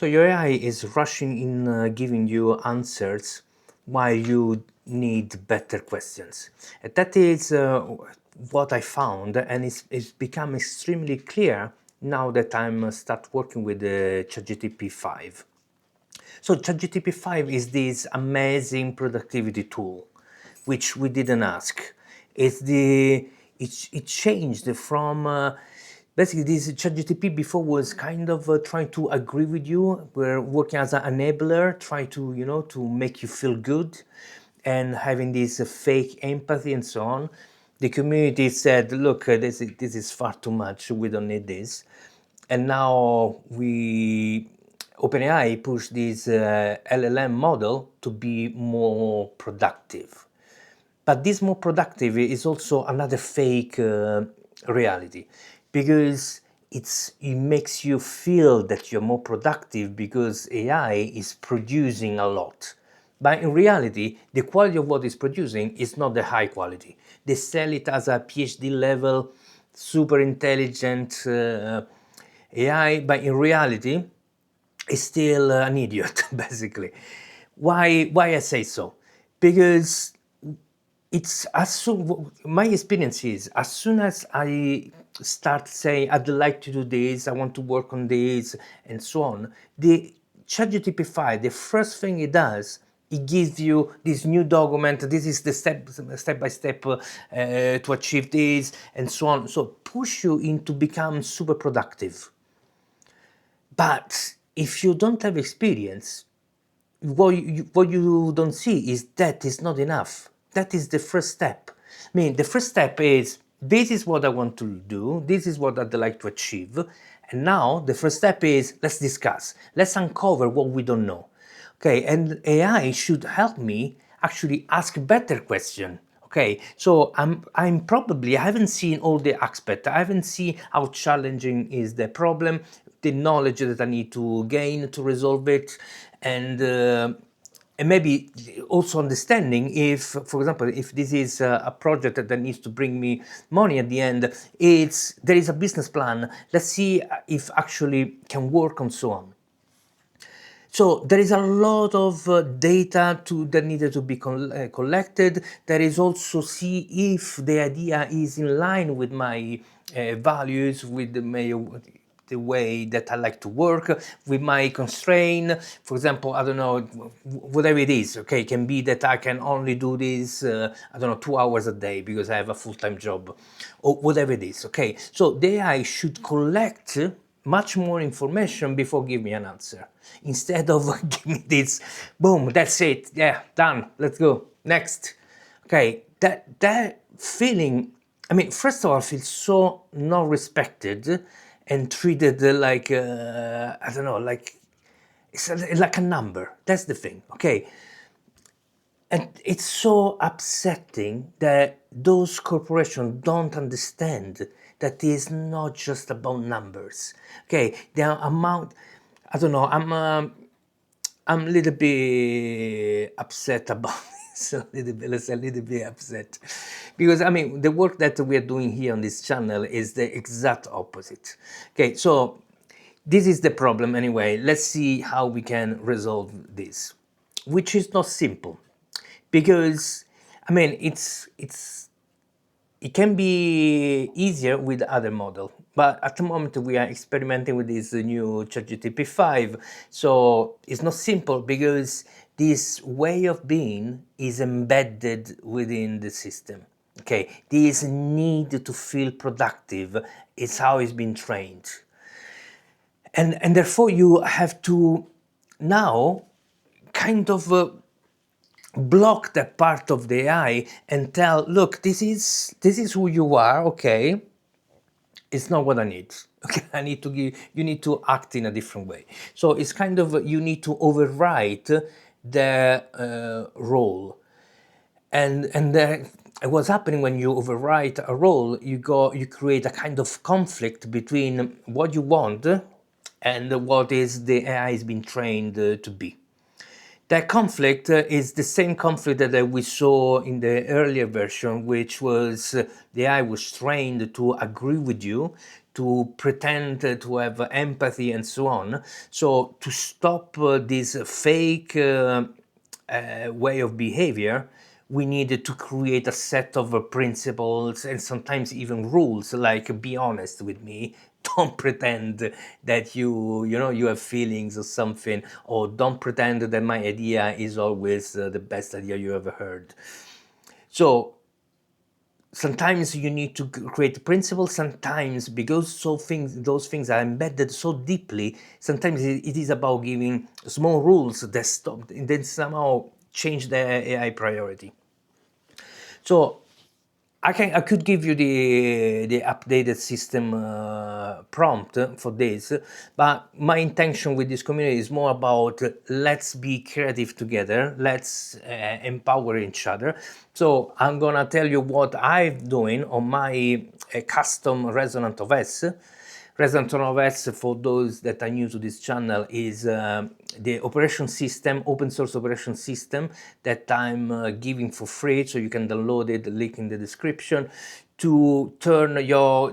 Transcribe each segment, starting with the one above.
So your AI is rushing in giving you answers while you need better questions. And that is what I found, and it's become extremely clear now that I'm start working with the ChatGPT-5. So ChatGPT-5 is this amazing productivity tool, which we didn't ask. It changed from basically this ChatGPT before was kind of trying to agree with you. We're working as an enabler, trying to to make you feel good, and having this fake empathy and so on. The community said, "Look, this is far too much. We don't need this." And now OpenAI push this LLM model to be more productive. But this more productive is also another fake reality, because it makes you feel that you're more productive because AI is producing a lot. But in reality, the quality of what it's producing is not the high quality. They sell it as a PhD level, super intelligent AI, but in reality, it's still an idiot, basically. Why I say so? Because it's as soon my experience is as soon as I start saying I'd like to do this, I want to work on this, and so on, the ChatGPT-5, the first thing it does, it gives you this new document. This is the step by step to achieve this, and so on. So push you into become super productive. But if you don't have experience, what you don't see is that is not enough. That is the first step. I mean, the first step is this is what I want to do, this is what I'd like to achieve. And now the first step is let's discuss, let's uncover what we don't know. Okay, and AI should help me actually ask better question. Okay, so I'm probably, I haven't seen all the aspects. I haven't seen how challenging is the problem, the knowledge that I need to gain to resolve it, and maybe also understanding if, for example, if this is a project that needs to bring me money at the end, there is a business plan. Let's see if actually can work and so on. So there is a lot of data that needed to be collected. There is also see if the idea is in line with my values, with the way that I like to work, with my constraint. For example, I don't know, whatever it is. Okay, it can be that I can only do this, I don't know, 2 hours a day because I have a full-time job, or whatever it is. Okay, so the AI should collect much more information before give me an answer, instead of give me this boom, that's it, yeah, done, let's go next. Okay, that feeling, I mean, first of all, I feel so not respected and treated like I don't know, like it's like a number. That's the thing. Okay, and it's so upsetting that those corporations don't understand that it's not just about numbers. Okay, the amount, I don't know, I'm a little bit upset about this, a little bit, let's say a little bit upset. Because I mean, the work that we are doing here on this channel is the exact opposite. Okay, so this is the problem anyway. Let's see how we can resolve this, which is not simple. Because I mean, it can be easier with other model, but at the moment we are experimenting with this new ChatGPT-5, so it's not simple because this way of being is embedded within the system. Okay, this need to feel productive is how it's been trained, and therefore you have to now kind of block that part of the AI and tell, look, this is who you are, okay, it's not what I need. Okay, I need to give, you need to act in a different way. So it's kind of, you need to overwrite the role. And what's happening when you overwrite a role, you create a kind of conflict between what you want and what is the AI has been trained to be. That conflict is the same conflict that we saw in the earlier version, which was the AI was trained to agree with you, to pretend to have empathy and so on. So to stop this fake way of behavior, we needed to create a set of principles and sometimes even rules, like be honest with me, don't pretend that you have feelings or something, or don't pretend that my idea is always the best idea you ever heard. So sometimes you need to create principles. Sometimes, because those things are embedded so deeply, sometimes it is about giving small rules that stop, then somehow change the AI priority. So I could give you the updated system prompt for this, but my intention with this community is more about let's be creative together, let's empower each other. So I'm gonna tell you what I'm doing on my custom Resonant OS. Resonant OS, for those that are new to this channel, is the operation system, open source operation system that I'm giving for free, so you can download it, the link in the description, to turn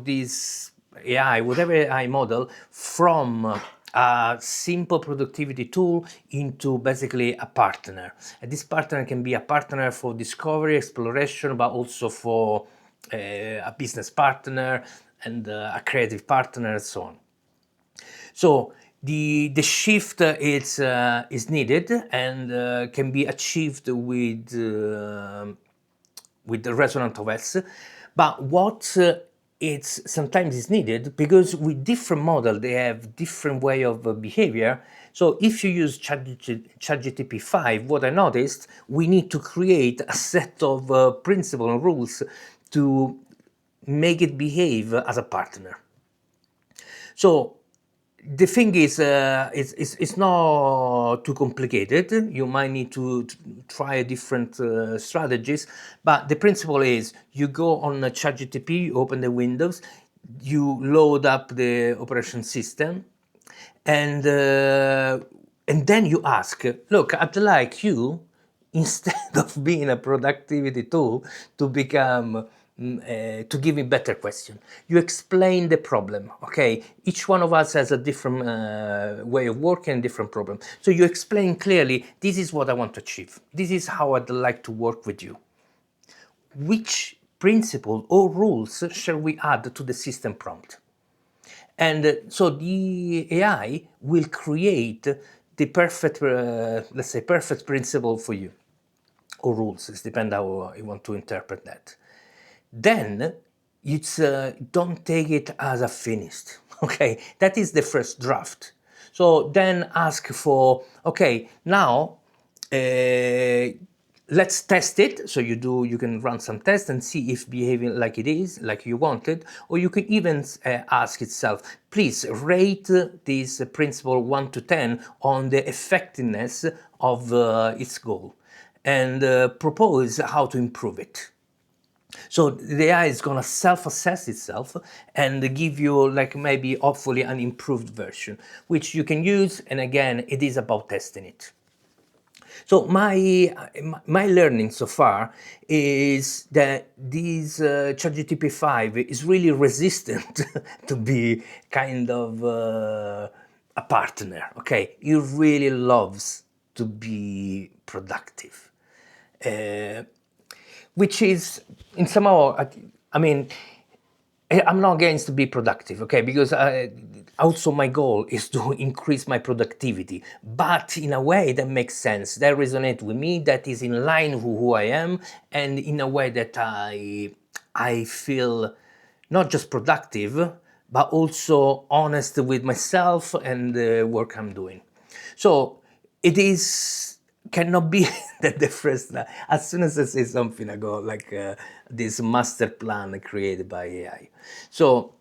this AI, whatever AI model, from a simple productivity tool into basically a partner. And this partner can be a partner for discovery, exploration, but also for a business partner and a creative partner and so on. So the shift is needed and can be achieved with the Resonant OS, but what it's sometimes is needed, because with different model they have different way of behavior. So if you use ChatGPT-5, what I noticed, we need to create a set of principles and rules to make it behave as a partner. So the thing is, it's not too complicated. You might need to try different strategies, but the principle is you go on ChatGPT, open the windows, you load up the operation system, and then you ask, look, I'd like you, instead of being a productivity tool, to become to give me better question. You explain the problem, okay? Each one of us has a different way of working, different problem. So you explain clearly, this is what I want to achieve. This is how I'd like to work with you. Which principle or rules shall we add to the system prompt? And so the AI will create the perfect, let's say, perfect principle for you, or rules. It depends how you want to interpret that. Then it's don't take it as a finished. Okay, that is the first draft. So then ask for, okay, now let's test it. So you can run some tests and see if behaving like it is, like you wanted, or you can even ask itself, please rate this principle 1 to 10 on the effectiveness of its goal, and propose how to improve it. So the AI is gonna self-assess itself and give you, like, maybe hopefully an improved version, which you can use. And again, it is about testing it. So my learning so far is that this ChatGPT-5 is really resistant to be kind of a partner. Okay, he really loves to be productive. Which is in somehow, I mean, I'm not against to be productive, okay? Because also my goal is to increase my productivity, but in a way that makes sense, that resonates with me, that is in line with who I am, and in a way that I feel not just productive, but also honest with myself and the work I'm doing. So it is cannot be that the first, as soon as I say something, I go like this master plan created by AI. So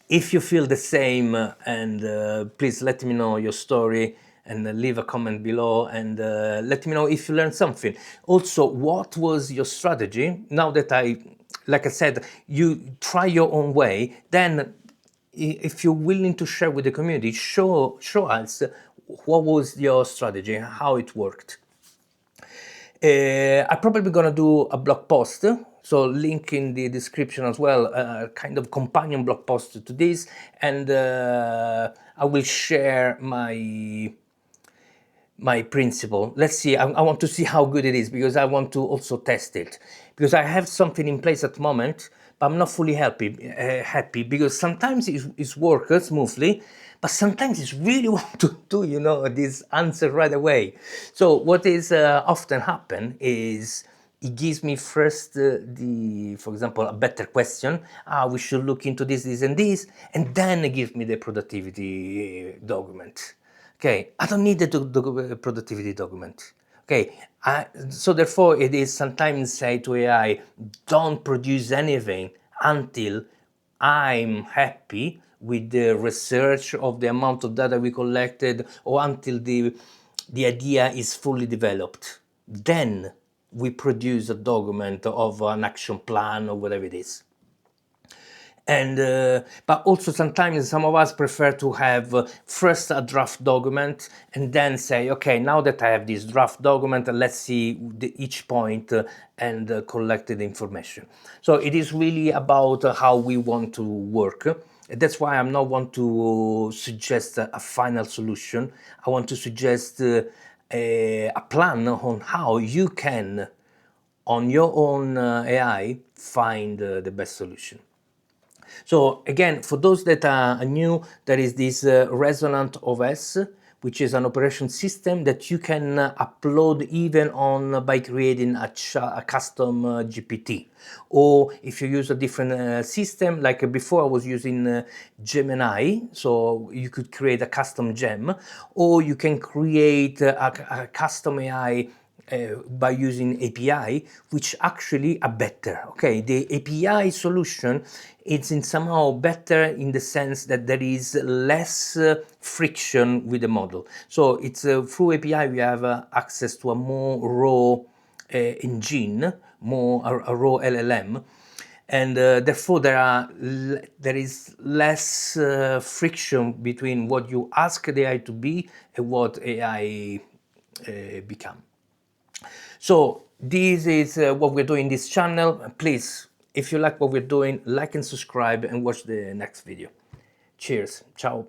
if you feel the same, and please let me know your story, and leave a comment below, and let me know if you learned something. Also, what was your strategy? Now that like I said, you try your own way, then if you're willing to share with the community, show us what was your strategy, how it worked. I'm probably gonna do a blog post, So link in the description as well, kind of companion blog post to this, and I will share my principle. Let's see, I want to see how good it is, because I want to also test it, because I have something in place at the moment, but I'm not fully happy, because sometimes it's works smoothly, but sometimes it's really want to do, this answer right away. So what is often happen is it gives me first for example, a better question. We should look into this and this, and then it gives me the productivity document. Okay, I don't need the productivity document. Okay, so therefore it is sometimes say to AI, don't produce anything until I'm happy with the research of the amount of data we collected, or until the idea is fully developed. Then we produce a document of an action plan or whatever it is. And but also sometimes some of us prefer to have first a draft document, and then say, okay, now that I have this draft document, let's see each point and collect the information. So it is really about how we want to work. That's why I'm not want to suggest a final solution. I want to suggest a plan on how you can, on your own AI, find the best solution. So again, for those that are new, there is this Resonant OS, which is an operation system that you can upload even on by creating a custom GPT. Or if you use a different system, like before I was using Gemini, so you could create a custom gem, or you can create a custom AI by using API, which actually are better. Okay, the API solution is in somehow better in the sense that there is less friction with the model. So it's through API we have access to a more raw engine, more a raw LLM. And therefore there is less friction between what you ask the AI to be and what AI become. So this is what we're doing in this channel. Please, if you like what we're doing, like and subscribe and watch the next video. Cheers. Ciao.